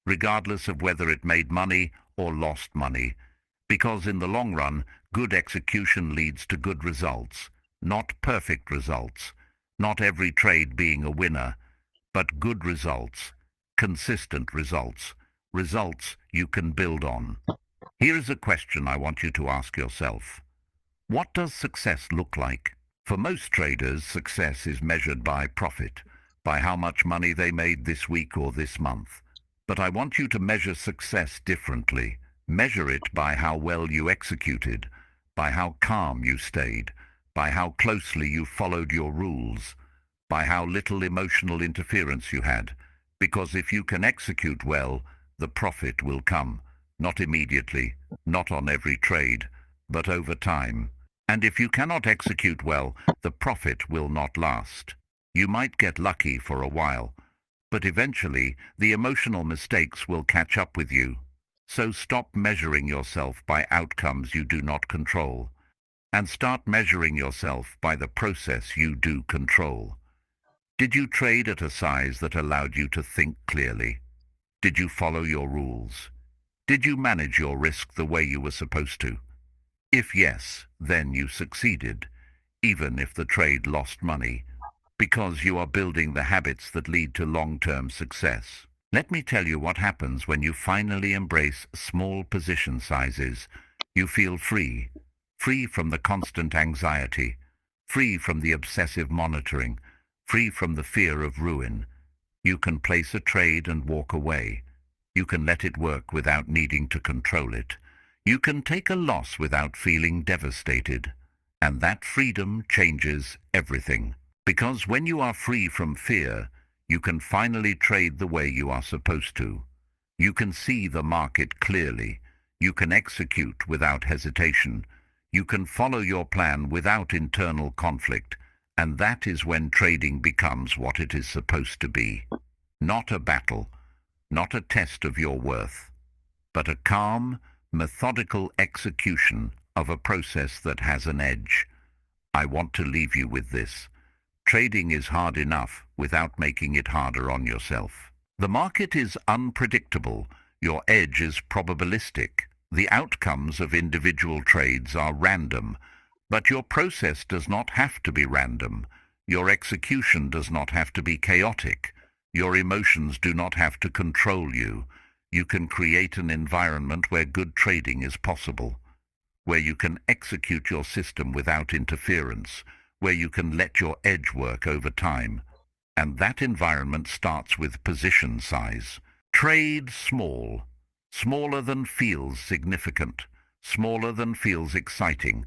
regardless of whether it made money or lost money, because in the long run, good execution leads to good results, not perfect results, not every trade being a winner, but good results, consistent results, results you can build on. Here is a question I want you to ask yourself. What does success look like? For most traders, success is measured by profit, by how much money they made this week or this month. But I want you to measure success differently. Measure it by how well you executed, by how calm you stayed, by how closely you followed your rules, by how little emotional interference you had. Because if you can execute well, the profit will come, not immediately, not on every trade, but over time. And if you cannot execute well, the profit will not last. You might get lucky for a while, but eventually the emotional mistakes will catch up with you. So stop measuring yourself by outcomes you do not control, and start measuring yourself by the process you do control. Did you trade at a size that allowed you to think clearly? Did you follow your rules? Did you manage your risk the way you were supposed to? If yes, then you succeeded, even if the trade lost money, because you are building the habits that lead to long-term success. Let me tell you what happens when you finally embrace small position sizes. You feel free, free from the constant anxiety, free from the obsessive monitoring, free from the fear of ruin. You can place a trade and walk away. You can let it work without needing to control it. You can take a loss without feeling devastated. And that freedom changes everything. Because when you are free from fear, you can finally trade the way you are supposed to. You can see the market clearly. You can execute without hesitation. You can follow your plan without internal conflict. And that is when trading becomes what it is supposed to be. Not a battle, not a test of your worth, but a calm, methodical execution of a process that has an edge. I want to leave you with this. Trading is hard enough without making it harder on yourself. The market is unpredictable. Your edge is probabilistic. The outcomes of individual trades are random, but your process does not have to be random. Your execution does not have to be chaotic. Your emotions do not have to control you. You can create an environment where good trading is possible, where you can execute your system without interference, where you can let your edge work over time. And that environment starts with position size. Trade small, smaller than feels significant, smaller than feels exciting,